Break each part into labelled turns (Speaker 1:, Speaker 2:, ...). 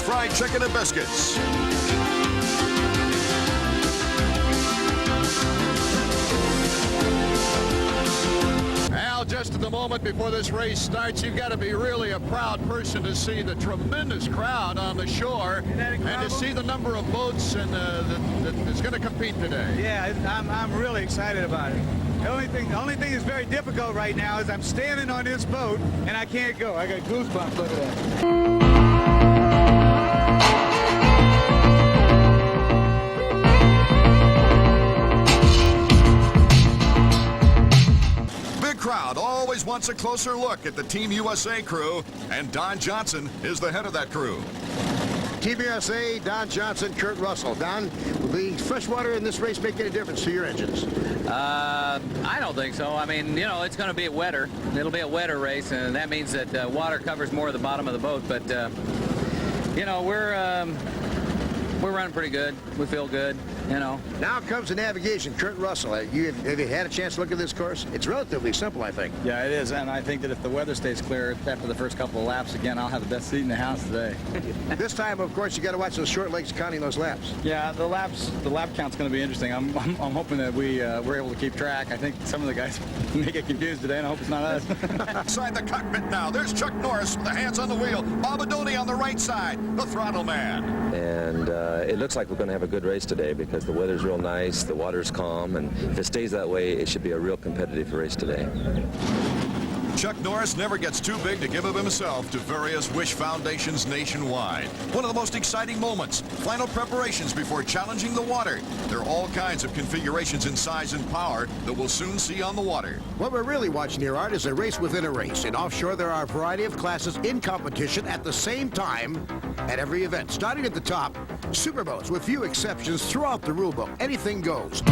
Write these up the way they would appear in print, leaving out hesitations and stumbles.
Speaker 1: fried chicken and biscuits.
Speaker 2: Al, just at the moment before this race starts, you've got to be really a proud person to see the tremendous crowd on the shore and to see the number of boats and that is going to compete today.
Speaker 3: Yeah, I'm really excited about it. The only thing that's very difficult right now is I'm standing on this boat and I can't go. I got goosebumps. Look at that.
Speaker 1: Crowd always wants a closer look at the Team USA crew, and Don Johnson is the head of that crew.
Speaker 4: Team USA, Don Johnson, Kurt Russell. Don, will the freshwater in this race make any difference to your engines?
Speaker 5: I don't think so. I mean, you know, it's going to be wetter. It'll be a wetter race, and that means that water covers more of the bottom of the boat. But, you know, we're running pretty good. We feel good, you know.
Speaker 4: Now comes the navigation. Kurt Russell, have you had a chance to look at this course? It's relatively simple, I think.
Speaker 3: Yeah, it is, and I think that if the weather stays clear after the first couple of laps, again, I'll have the best seat in the house today.
Speaker 4: This time, of course, you got to watch those short legs counting those laps.
Speaker 3: Yeah, the lap count's going to be interesting. I'm hoping that we're able to keep track. I think some of the guys may get confused today, and I hope it's not us.
Speaker 1: Inside the cockpit now, there's Chuck Norris with the hands on the wheel. Bobadoni on the right side, the throttle man.
Speaker 6: And it looks like we're going to have a good race today because the weather's real nice, the water's calm, and if it stays that way, it should be a real competitive race today.
Speaker 1: Chuck Norris never gets too big to give of himself to various wish foundations nationwide. One of the most exciting moments, final preparations before challenging the water. There are all kinds of configurations in size and power that we'll soon see on the water.
Speaker 4: What we're really watching here, Art, is a race within a race. In offshore, there are a variety of classes in competition at the same time at every event. Starting at the top, superboats, with few exceptions throughout the rule book. Anything goes.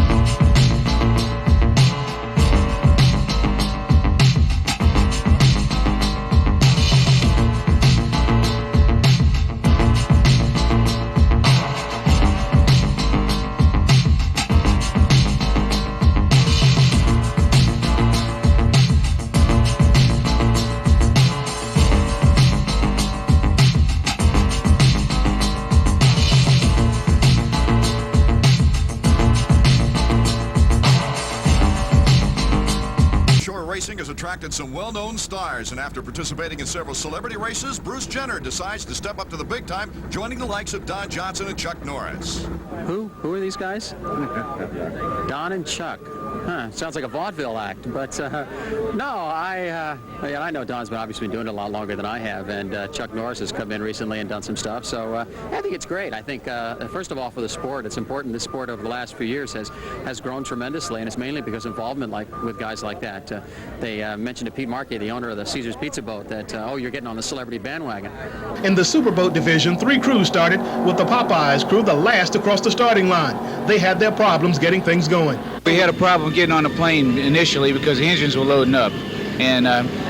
Speaker 1: Racing has attracted some well-known stars, and after participating in several celebrity races, Bruce Jenner decides to step up to the big time, joining the likes of Don Johnson and Chuck Norris.
Speaker 5: Who are these guys? Don and Chuck. Huh, sounds like a vaudeville act, but no, I know Don's obviously been doing it a lot longer than I have, and Chuck Norris has come in recently and done some stuff, so I think it's great. I think, first of all, for the sport, it's important. This sport over the last few years has grown tremendously, and it's mainly because of involvement with guys like that. They mentioned to Pete Markey, the owner of the Caesar's Pizza Boat, that, oh, you're getting on the celebrity bandwagon.
Speaker 7: In the Superboat division, 3 crews started, with the Popeyes crew the last across the starting line. They had their problems getting things going.
Speaker 8: We had a problem getting on the plane initially because the engines were loading up. And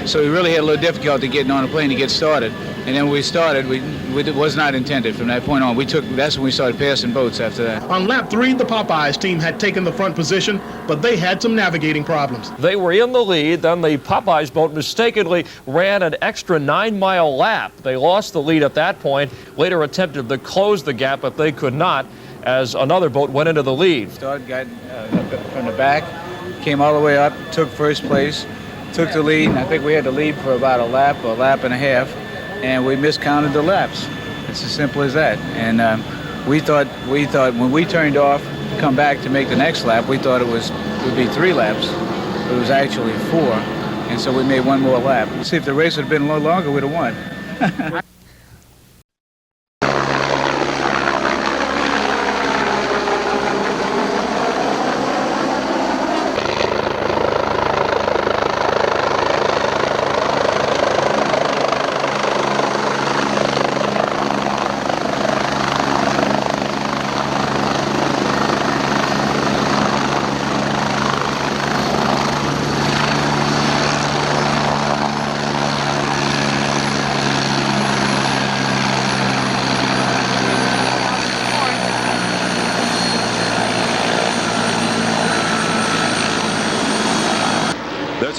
Speaker 8: so we really had a little difficulty getting on the plane to get started. And then when we started, it was not intended from that point on. That's when we started passing boats after that.
Speaker 7: On lap 3, the Popeyes team had taken the front position, but they had some navigating problems.
Speaker 9: They were in the lead, then the Popeyes boat mistakenly ran an extra 9-mile lap. They lost the lead at that point, later attempted to close the gap, but they could not, as another boat went into the lead.
Speaker 8: Started, got from the back, came all the way up, took first place, took the lead, and I think we had the lead for about a lap and a half. And we miscounted the laps. It's as simple as that. And we thought when we turned off to come back to make the next lap, we thought it would be 3 laps. It was actually 4, and so we made 1 more lap. See, if the race had been a little longer, we'd have won.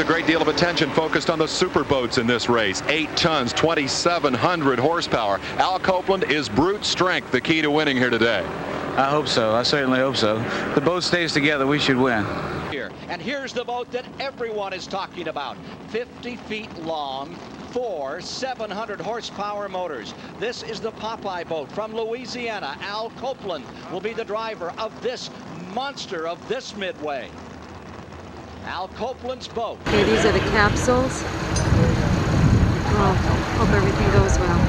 Speaker 10: great deal of attention focused on the superboats in this race. 8 tons, 2,700 horsepower. Al Copeland, is brute strength the key to winning here today?
Speaker 8: I hope so. I certainly hope so. The boat stays together, we should win.
Speaker 11: And here's the boat that everyone is talking about. 50 feet long, 4 700 horsepower motors. This is the Popeye boat from Louisiana. Al Copeland will be the driver of this monster of this midway. Al Copeland's boat.
Speaker 12: Okay, these are the capsules. Oh, hope everything goes well.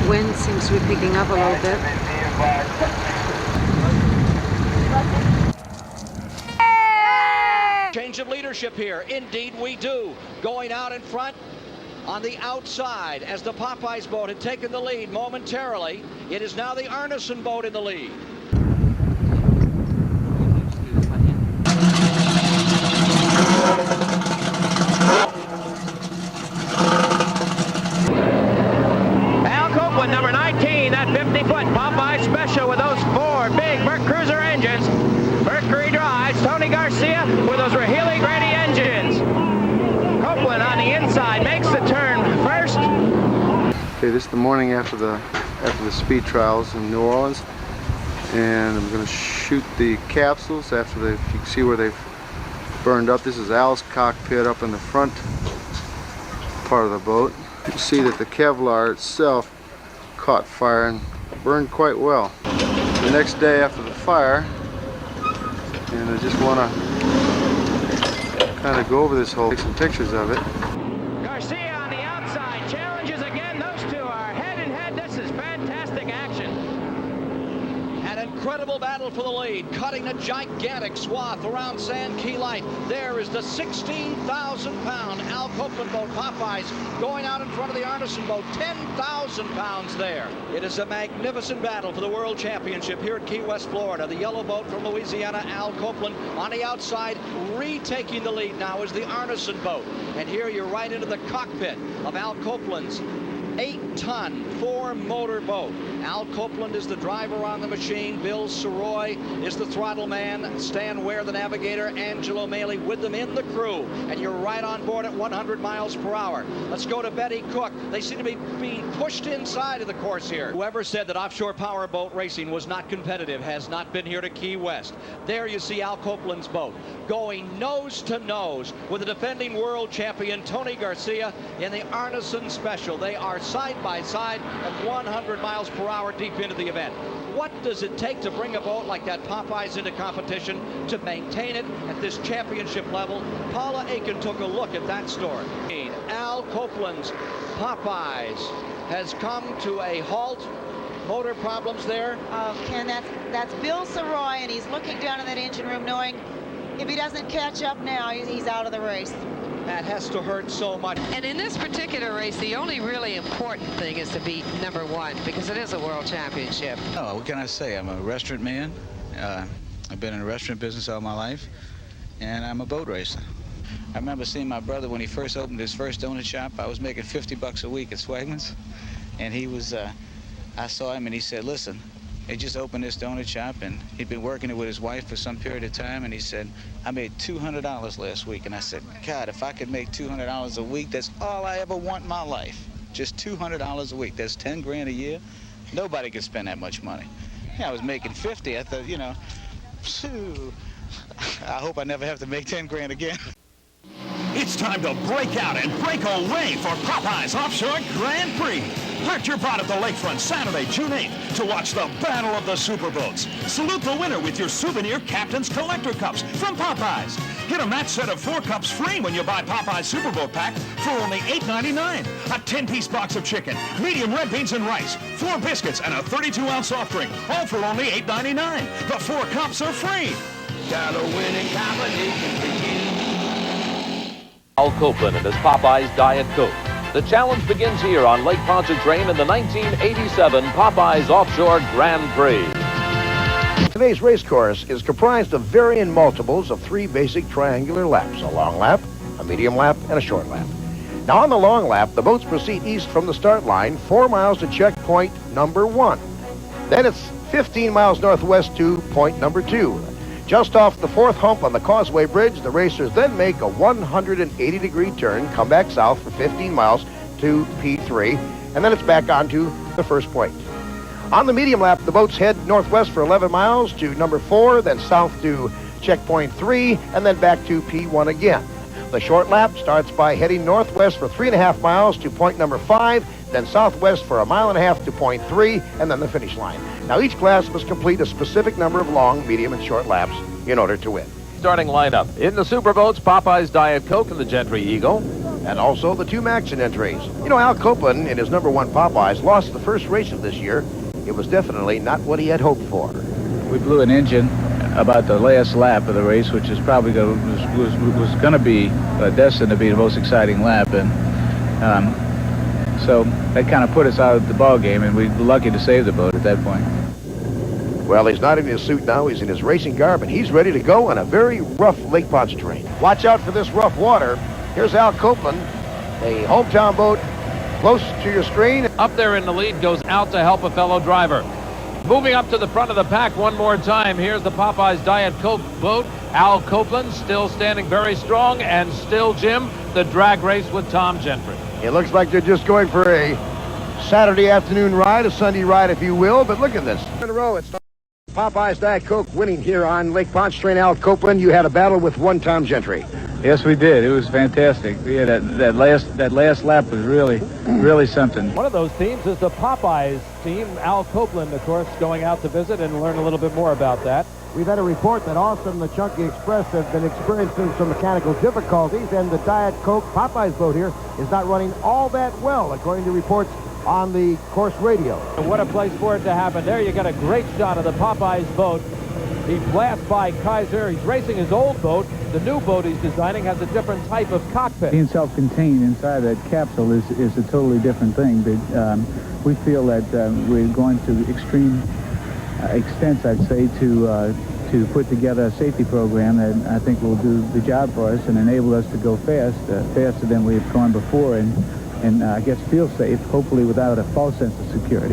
Speaker 12: Wind seems to be picking up a little bit.
Speaker 11: Change of leadership here. Indeed we do. Going out in front on the outside as the Popeyes boat had taken the lead momentarily. It is now the Arneson boat in the lead.
Speaker 13: Al Copeland, number 19, that 50-foot Popeye special with those 4 big Merc Cruiser engines. Mercury drives Tony Garcia with those Rahili Grady engines. Copeland on the inside makes the turn first.
Speaker 14: Okay, this is the morning after the speed trials in New Orleans, and I'm going to shoot the capsules after you can see where they've burned up. This is Al's cockpit up in the front part of the boat. You can see that the Kevlar itself caught fire and burned quite well. The next day after the fire, and I just want to kind of go over this whole, take some pictures of it.
Speaker 13: Garcia on the outside challenges again. Those two are head and head. This is fantastic action.
Speaker 11: An incredible battle for the lead, cutting a gigantic swath around Sand Key Light. There is the 16,000-pound Al Copeland boat, Popeyes, going out in front of the Arneson boat, 10,000 pounds there. It is a magnificent battle for the World Championship here at Key West, Florida. The yellow boat from Louisiana, Al Copeland, on the outside, retaking the lead now is the Arneson boat. And here you're right into the cockpit of Al Copeland's 8-ton, 4-motor boat. Al Copeland is the driver on the machine. Bill Saroy is the throttle man. Stan Ware, the navigator. Angelo Maley with them in the crew. And you're right on board at 100 miles per hour. Let's go to Betty Cook. They seem to be being pushed inside of the course here. Whoever said that offshore powerboat racing was not competitive has not been here to Key West. There you see Al Copeland's boat going nose to nose with the defending world champion Tony Garcia in the Arneson Special. They are side by side at 100 miles per hour deep into the event. What does it take to bring a boat like that Popeyes into competition, to maintain it at this championship level? Paula Aiken took a look at that story. Al Copeland's Popeyes has come to a halt. Motor problems there.
Speaker 15: Oh, Ken, that's Bill Saroy, and he's looking down in that engine room knowing if he doesn't catch up now, he's out of the race.
Speaker 11: That has to hurt so much.
Speaker 16: And in this particular race, the only really important thing is to be number 1, because it is a world championship.
Speaker 8: Oh, what can I say? I'm a restaurant man. I've been in the restaurant business all my life, and I'm a boat racer. I remember seeing my brother when he first opened his first donut shop. I was making $50 a week at Swagman's, and he was, I saw him and he said, listen, he just opened this donut shop, and he'd been working it with his wife for some period of time, and he said, I made $200 last week. And I said, God, if I could make $200 a week, that's all I ever want in my life. Just $200 a week. That's 10 grand a year. Nobody can spend that much money. Yeah, I was making 50. I thought, you know, phew, I hope I never have to make 10 grand again.
Speaker 17: It's time to break out and break away for Popeyes Offshore Grand Prix. Park your boat at the lakefront Saturday, June 8th to watch the Battle of the Superboats. Salute the winner with your souvenir Captain's Collector Cups from Popeyes. Get a match set of 4 cups free when you buy Popeyes Superboat Pack for only $8.99. A 10-piece box of chicken, medium red beans and rice, 4 biscuits, and a 32-ounce soft drink, all for only $8.99. The 4 cups are free.
Speaker 18: Got a winning combination for you.
Speaker 9: Al Copeland and his Popeyes Diet Coke. The challenge begins here on Lake Pontchartrain in the 1987 Popeyes Offshore Grand Prix.
Speaker 4: Today's race course is comprised of varying multiples of 3 basic triangular laps, a long lap, a medium lap, and a short lap. Now on the long lap, the boats proceed east from the start line 4 miles to checkpoint number 1. Then it's 15 miles northwest to point number 2. Just off the 4th hump on the Causeway Bridge, the racers then make a 180-degree turn, come back south for 15 miles to P3, and then it's back onto the first point. On the medium lap, the boats head northwest for 11 miles to number 4, then south to checkpoint 3, and then back to P1 again. The short lap starts by heading northwest for 3.5 miles to point number 5, then southwest for 1.5 miles to point 3, and then the finish line. Now, each class must complete a specific number of long, medium, and short laps in order to win.
Speaker 13: Starting lineup. In the Superboats, Popeyes Diet Coke and the Gentry Eagle.
Speaker 4: And also the 2 Maxon entries. You know, Al Copeland, in his number 1 Popeyes, lost the first race of this year. It was definitely not what he had hoped for.
Speaker 8: We blew an engine about the last lap of the race, which is probably was going to be destined to be the most exciting lap, and so that kind of put us out of the ball game, and we were lucky to save the boat at that point.
Speaker 4: Well, he's not in his suit now. He's in his racing garb, and he's ready to go on a very rough Lake Ponce terrain. Watch out for this rough water. Here's Al Copeland, a hometown boat, close to your screen.
Speaker 13: Up there in the lead goes out to help a fellow driver. Moving up to the front of the pack one more time. Here's the Popeyes Diet Coke boat. Al Copeland still standing very strong, and still, Jim, the drag race with Tom Gentry.
Speaker 4: It looks like they're just going for a Saturday afternoon ride, a Sunday ride, if you will. But look at this. In a row, it's Popeyes Diet Coke winning here on Lake Ponce Train. Al Copeland, you had a battle with one Tom Gentry.
Speaker 8: Yes, we did. It was fantastic. Yeah, that last lap was really something.
Speaker 13: One of those teams is the Popeyes team. Al Copeland, of course, going out to visit and learn a little bit more about that.
Speaker 19: We've had a report that Austin and the Chunky Express have been experiencing some mechanical difficulties, and the Diet Coke Popeyes boat here is not running all that well, according to reports on the course radio.
Speaker 13: And what a place for it to happen. There you got a great shot of the Popeyes boat. He blasts by Kaiser. He's racing his old boat. The new boat he's designing has a different type of cockpit.
Speaker 8: Being self-contained inside that capsule is a totally different thing. But we feel that we're going to extreme extents, I'd say, to put together a safety program that I think will do the job for us and enable us to go faster than we've gone before, and I guess feel safe, hopefully without a false sense of security.